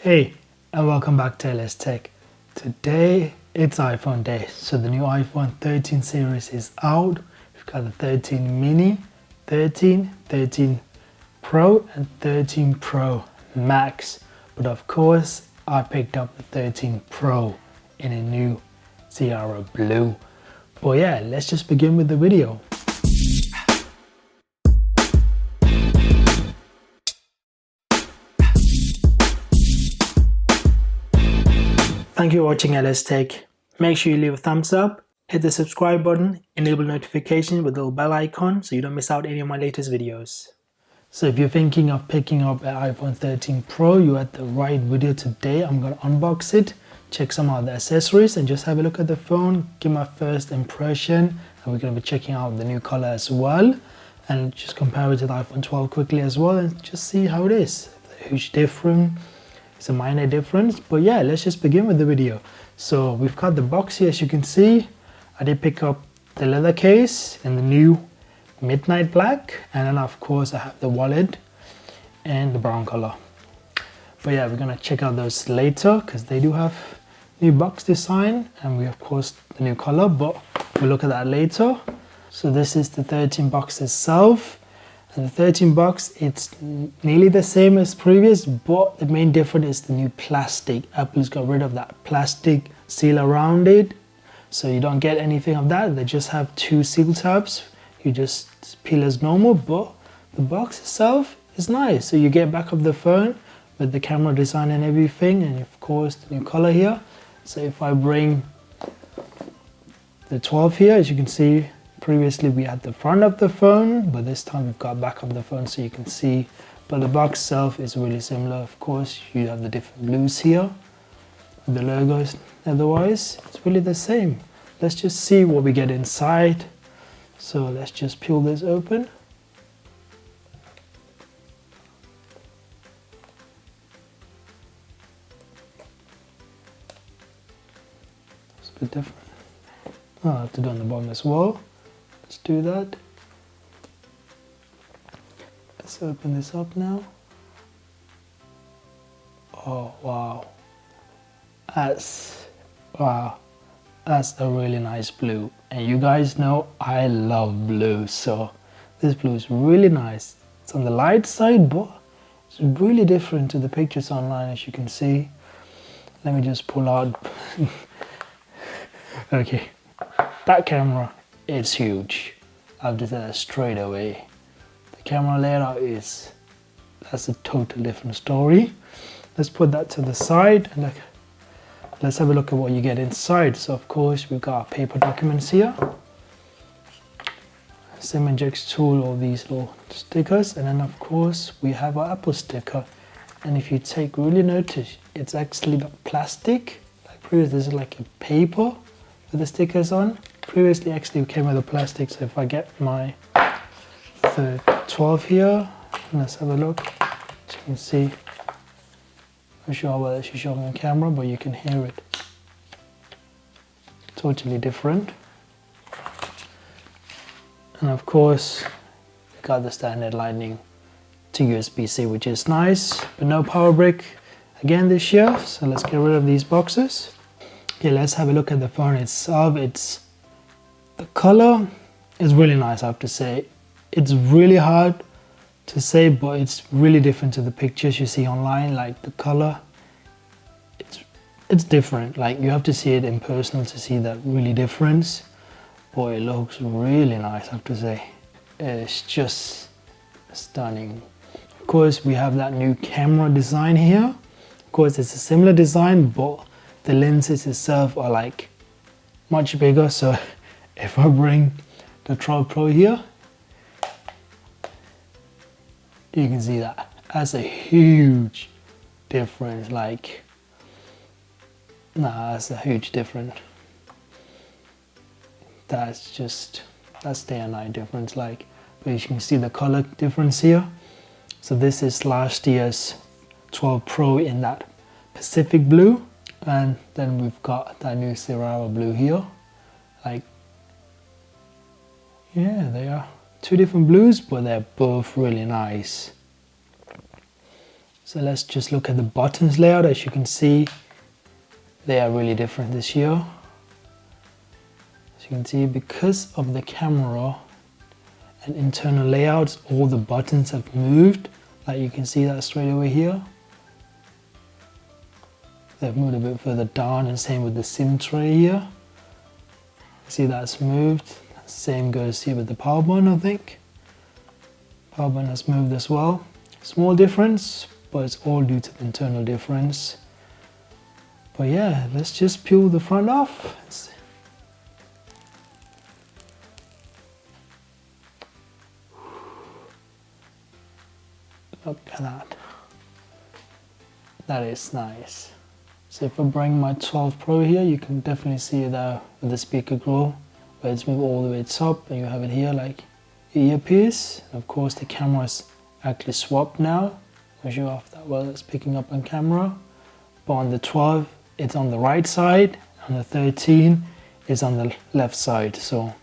Hey, and welcome back to LS Tech. Today it's iPhone day, so the new iPhone 13 series is out. We've got the 13 mini, 13, 13 Pro and 13 Pro Max. But of course, I picked up the 13 Pro in a new Sierra Blue. But yeah, let's just begin with the video. Thank you for watching LS Tech. Make sure you leave a thumbs up, hit the subscribe button, enable notification with the little bell icon so you don't miss out any of my latest videos. So if you're thinking of picking up an iPhone 13 Pro, you're at the right video today. I'm going to unbox it, check some of the accessories and just have a look at the phone, give my first impression, and we're going to be checking out the new color as well and just compare it to the iPhone 12 quickly as well and just see how it is. A huge difference. It's a minor difference, but yeah, let's just begin with the video. So we've got the box here, as you can see. I did pick up the leather case in the new midnight black, and then of course I have the wallet and the brown color. But yeah, we're gonna check out those later because they do have new box design and we of course the new color, but we'll look at that later. So this is the 13 box itself. And the 13 box, it's nearly the same as previous, but the main difference is the new plastic. Apple's got rid of that plastic seal around it, so you don't get anything of that. They just have two seal tabs. You just peel as normal, but the box itself is nice. So you get back of the phone with the camera design and everything, and of course the new color here. So if I bring the 12 here, as you can see, previously we had the front of the phone, but this time we've got back of the phone so you can see. But the box itself is really similar. Of course, you have the different blues here, the logos. Otherwise, it's really the same. Let's just see what we get inside. So let's just peel this open. It's a bit different. Oh, I have to do on the bottom as well. Let's do that. Let's open this up now. Oh wow, that's a really nice blue, and you guys know I love blue, so this blue is really nice. It's on the light side, but it's really different to the pictures online, as you can see. Let me just pull out. Okay, that camera, it's huge. I'll do that straight away. The camera layout that's a total different story. Let's put that to the side and let's have a look at what you get inside. So of course we've got our paper documents here, SIM inject tool, all these little stickers, and then of course we have our Apple sticker. And if you take really notice, it's actually not plastic. Like previously, this is like a paper with the stickers on. Previously actually came with the plastic, so if I get my 12 here, let's have a look. As you can see, I'm not sure whether she's showing on camera, but you can hear it. Totally different. And of course, we got the standard lightning to USB-C, which is nice, but no power brick again this year. So let's get rid of these boxes. Okay, let's have a look at the phone itself. The color is really nice, I have to say. It's really hard to say, but it's really different to the pictures you see online. Like the color, it's different. Like you have to see it in person to see that really difference. Boy, it looks really nice, I have to say. It's just stunning. Of course, we have that new camera design here. Of course, it's a similar design, but the lenses itself are like much bigger. So if I bring the 12 Pro here, you can see that. That's a huge difference. Like, that's a huge difference. That's day and night difference. Like, but you can see the color difference here. So this is last year's 12 Pro in that Pacific blue, and then we've got that new Sierra blue here. Like, yeah, they are two different blues, but they're both really nice. So let's just look at the buttons layout. As you can see, they are really different this year. As you can see, because of the camera and internal layouts, all the buttons have moved. Like you can see that straight over here. They've moved a bit further down, and same with the SIM tray here. See, that's moved. Same goes here with the power button, I think. Power button has moved as well. Small difference, but it's all due to the internal difference. But yeah, let's just peel the front off. Look at that. That is nice. So if I bring my 12 Pro here, you can definitely see there with the speaker grill, where it's moved all the way top, and you have it here like your earpiece. And of course the camera is actually swapped now. I'll show off that well it's picking up on camera. But on the 12, it's on the right side, and the 13 is on the left side. So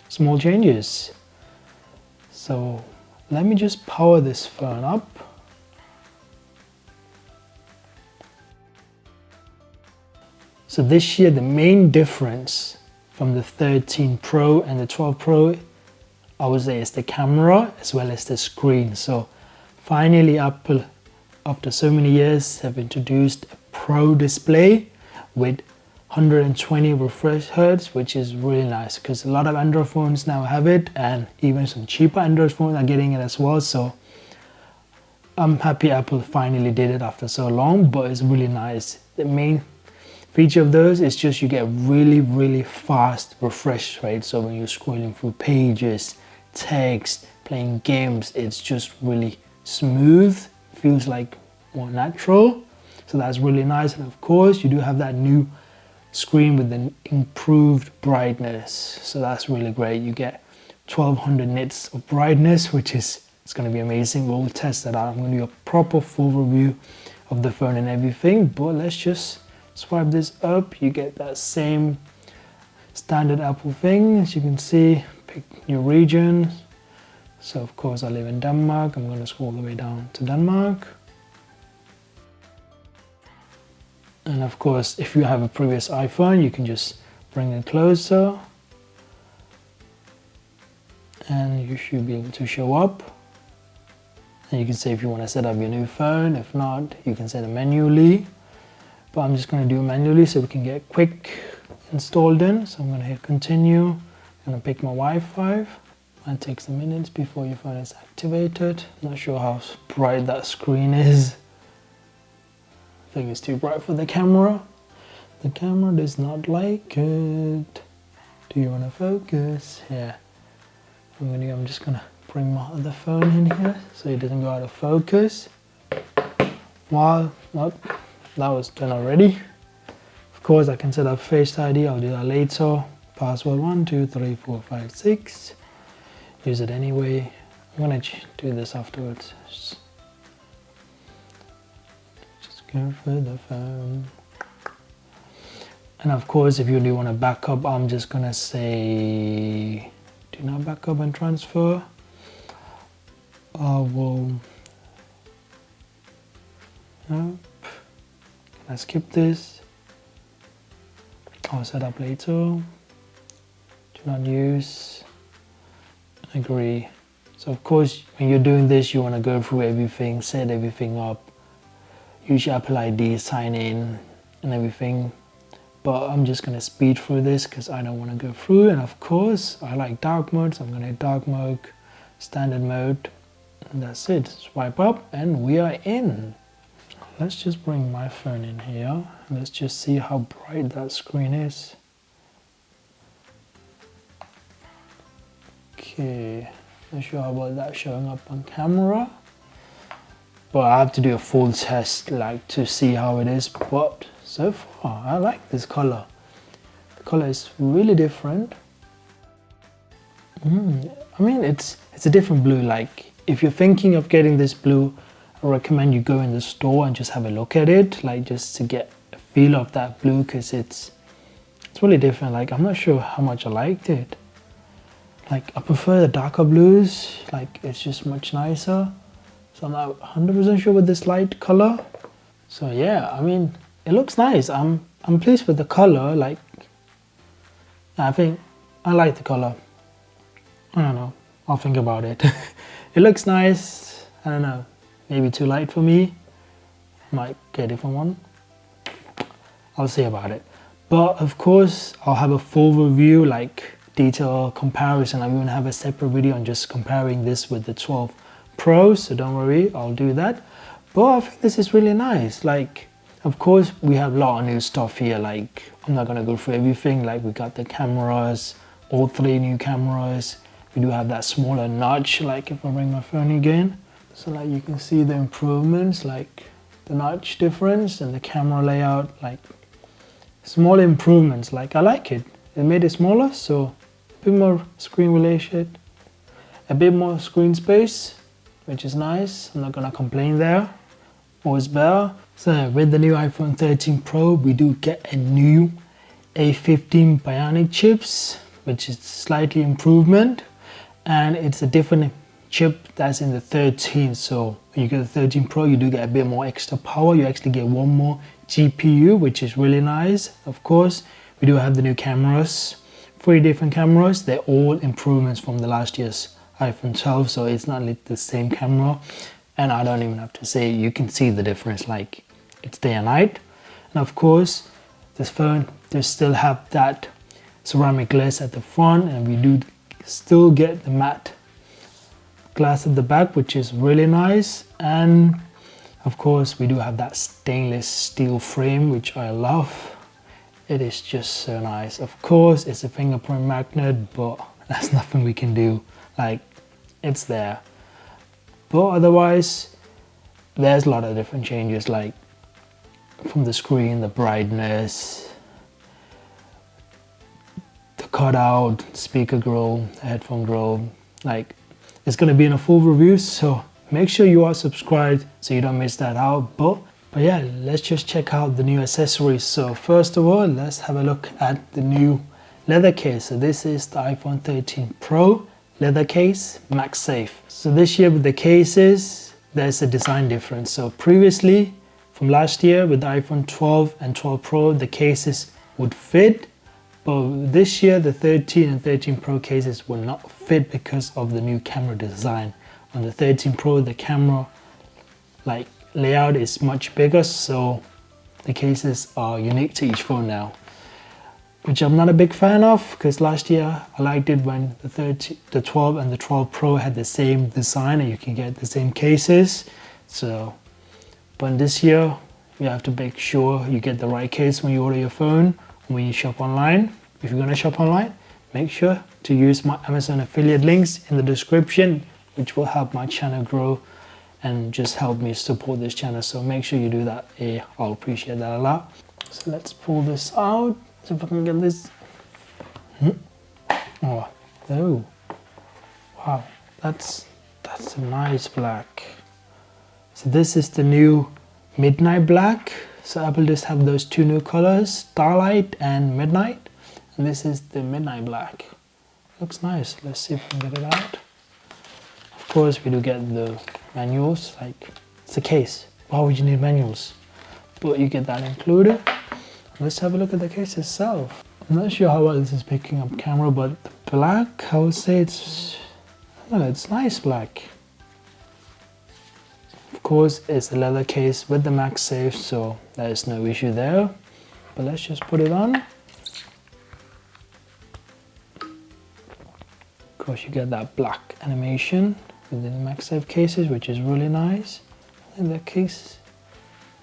small changes. So let me just power this phone up. So this year, the main difference from the 13 Pro and the 12 Pro, I would say, is the camera as well as the screen. So finally, Apple, after so many years, have introduced a Pro display with 120 refresh hertz, which is really nice because a lot of Android phones now have it, and even some cheaper Android phones are getting it as well. So I'm happy Apple finally did it after so long, but it's really nice. The main feature of those is just you get really fast refresh rate. So when you're scrolling through pages, text, playing games, it's just really smooth, feels like more natural. So that's really nice. And of course you do have that new screen with an improved brightness, so that's really great. You get 1200 nits of brightness, which is, it's going to be amazing. We'll test that out. I'm going to do a proper full review of the phone and everything, but let's just swipe this up. You get that same standard Apple thing. As you can see, pick your region. So of course I live in Denmark. I'm going to scroll all the way down to Denmark. And of course, if you have a previous iPhone, you can just bring it closer and you should be able to show up. And you can say if you want to set up your new phone. If not, you can set it manually. But I'm just going to do it manually so we can get quick installed in. So I'm going to hit continue. I'm going to pick my Wi-Fi. It takes a minute before your phone is activated. Not sure how bright that screen is. I think it's too bright for the camera. The camera does not like it. Do you want to focus? Yeah. I'm just going to bring my other phone in here so it doesn't go out of focus. Wow, nope. That was done already. Of course, I can set up Face ID. I'll do that later. Password 1, 2, 3, 4, 5, 6. Use it anyway. I'm gonna do this afterwards. Just go for the phone. And of course, if you do want to back up, I'm just gonna say, do not back up and transfer. I will. Nope. I skip this. I'll set up later. Do not use. Agree. So of course, when you're doing this, you want to go through everything, set everything up, use your Apple ID, sign in and everything. But I'm just going to speed through this because I don't want to go through. And of course, I like dark mode, so I'm going to hit dark mode, standard mode, and that's it. Swipe up and we are in. Let's just bring my phone in here. Let's just see how bright that screen is. Okay, not sure about that showing up on camera. But I have to do a full test like to see how it is. But so far, I like this color. The color is really different. I mean, it's a different blue. Like if you're thinking of getting this blue, I recommend you go in the store and just have a look at it, like just to get a feel of that blue, because it's really different. Like I'm not sure how much I liked it. Like I prefer the darker blues, like it's just much nicer. So I'm not 100% sure with this light color. So yeah, I mean, it looks nice. I'm pleased with the color. Like, I think I like the color. I don't know. I'll think about it. It looks nice. I don't know. Maybe too light for me. Might get a different one. I'll see about it. But of course, I'll have a full review, like detailed comparison. I'm going to have a separate video on just comparing this with the 12 Pro. So don't worry, I'll do that. But I think this is really nice. Like, of course, we have a lot of new stuff here. Like, I'm not going to go through everything. Like, we got the cameras, all 3 new cameras. We do have that smaller notch, like if I bring my phone again. So like you can see the improvements, like the notch difference and the camera layout, like small improvements. Like I like it. It made it smaller, so a bit more screen relation, a bit more screen space, which is nice. I'm not gonna complain there. Always better. So with the new iPhone 13 Pro, we do get a new A15 Bionic chips, which is slightly improvement. And it's a different chip that's in the 13. So when you get the 13 Pro, you do get a bit more extra power. You actually get one more GPU, which is really nice. Of course, we do have the new cameras, 3 different cameras. They're all improvements from the last year's iPhone 12. So it's not like the same camera. And I don't even have to say, you can see the difference, like it's day and night. And of course, this phone does still have that ceramic glass at the front, and we do still get the matte glass at the back, which is really nice. And of course, we do have that stainless steel frame, which I love. It is just so nice. Of course, it's a fingerprint magnet, but that's nothing we can do. Like, it's there. But otherwise, there's a lot of different changes, like from the screen, the brightness, the cutout, speaker grill, the headphone grill. Like, it's gonna be in a full review, so make sure you are subscribed so you don't miss that out. But yeah, let's just check out the new accessories. So first of all, let's have a look at the new leather case. So this is the iPhone 13 Pro leather case, MagSafe. So this year with the cases, there's a design difference. So previously, from last year with the iPhone 12 and 12 Pro, the cases would fit. But this year, the 13 and 13 Pro cases will not fit because of the new camera design. On the 13 Pro, the camera like layout is much bigger, so the cases are unique to each phone now, which I'm not a big fan of, because last year I liked it when the 12 and the 12 Pro had the same design and you can get the same cases. So, but this year you have to make sure you get the right case when you order your phone, when you shop online. If you're gonna shop online, make sure to use my Amazon affiliate links in the description, which will help my channel grow and just help me support this channel. So make sure you do that. I'll appreciate that a lot. So let's pull this out. See if I can get this. Oh, wow, that's a nice black. So this is the new Midnight Black. So Apple just have those 2 new colors, Starlight and Midnight. And this is the Midnight Black. Looks nice. Let's see if we can get it out. Of course, we do get the manuals. Like, it's a case. Why would you need manuals? But you get that included. Let's have a look at the case itself. I'm not sure how well this is picking up camera, but the black, I would say it's nice black. Of course, it's a leather case with the MagSafe, so there is no issue there. But let's just put it on. Of course, you get that black animation within the MagSafe cases, which is really nice. And the case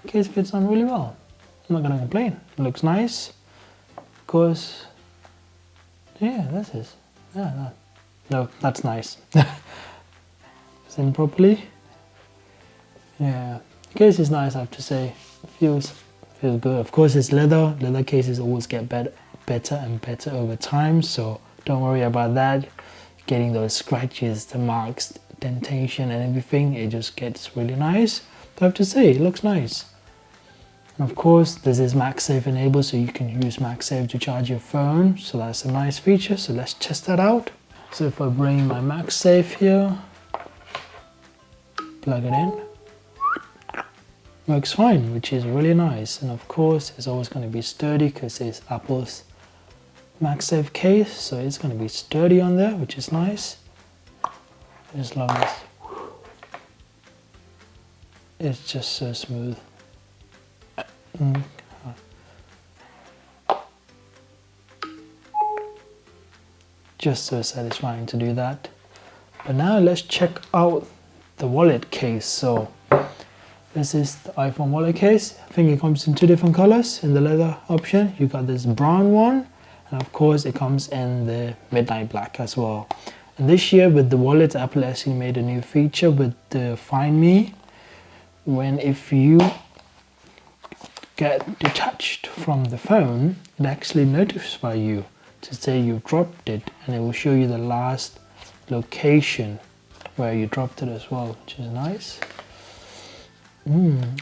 fits on really well. I'm not gonna complain. It looks nice. Of course, yeah, this is, yeah, no, that's nice. It's in properly. Yeah, the case is nice, I have to say. It feels good. Of course, it's leather. Leather cases always get better and better over time, so don't worry about that. Getting those scratches, the marks, dentation and everything, it just gets really nice. But I have to say, it looks nice. And of course, this is MagSafe enabled, so you can use MagSafe to charge your phone. So that's a nice feature. So let's test that out. So if I bring my MagSafe here, plug it in. Works fine, which is really nice. And of course it's always going to be sturdy because it's Apple's MagSafe case, so it's going to be sturdy on there, which is nice. I just love this. It's just so smooth. Just so satisfying to do that. But now let's check out the wallet case. So this is the iPhone wallet case. I think it comes in 2 different colors. In the leather option, you got this brown one, and of course it comes in the midnight black as well. And this year with the wallets, Apple actually made a new feature with the Find Me. If you get detached from the phone, it actually notifies you to say you dropped it, and it will show you the last location where you dropped it as well, which is nice.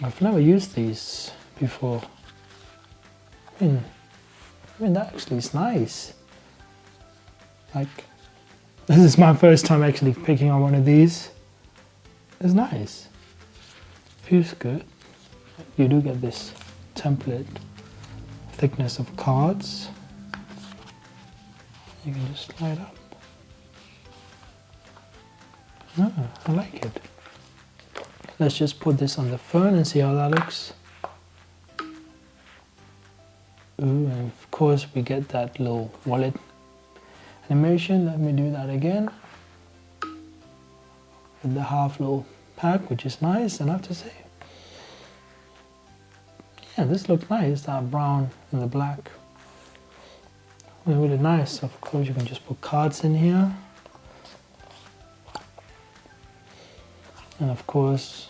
I've never used these before. I mean that actually is nice. Like, this is my first time actually picking up one of these. It's nice. Feels good. You do get this template thickness of cards. You can just slide up. I like it. Let's just put this on the phone and see how that looks. Ooh, and of course we get that little wallet animation. Let me do that again. With the half little pack, which is nice, and I have to say, yeah, this looks nice, that brown and the black. Really nice. Of course you can just put cards in here. And of course,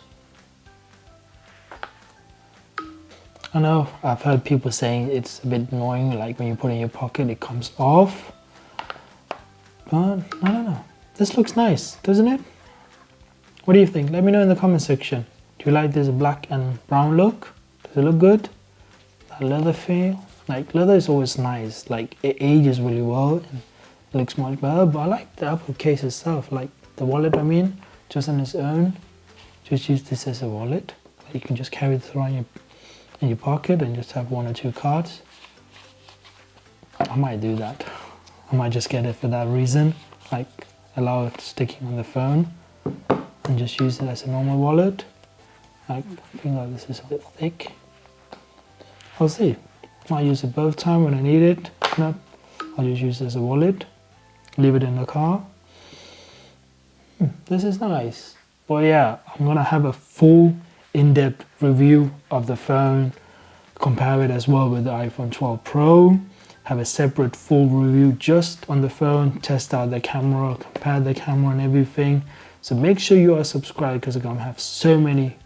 I know I've heard people saying it's a bit annoying, like when you put it in your pocket it comes off. But no. This looks nice, doesn't it? What do you think? Let me know in the comment section. Do you like this black and brown look? Does it look good? That leather feel? Like, leather is always nice. Like, it ages really well and it looks much better. But I like the Apple case itself. Like the wallet, I mean, just on its own. Just use this as a wallet. Like, you can just carry this around in your pocket and just have 1 or 2 cards. I might do that. I might just get it for that reason. Like, allow it sticking on the phone and just use it as a normal wallet. Like, I feel like this is a bit thick. I'll see. Might use it both times when I need it. If not, I'll just use it as a wallet. Leave it in the car. This is nice. But yeah, I'm gonna have a full in-depth review of the phone. Compare it as well with the iPhone 12 Pro. Have a separate full review just on the phone. Test out the camera, compare the camera and everything. So make sure you are subscribed because I'm gonna have so many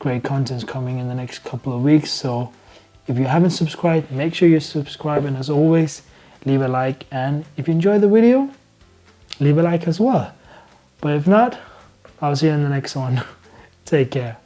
great contents coming in the next couple of weeks. So if you haven't subscribed, make sure you subscribe, and as always, leave a like, and if you enjoyed the video, leave a like as well. But if not, I'll see you in the next one. Take care.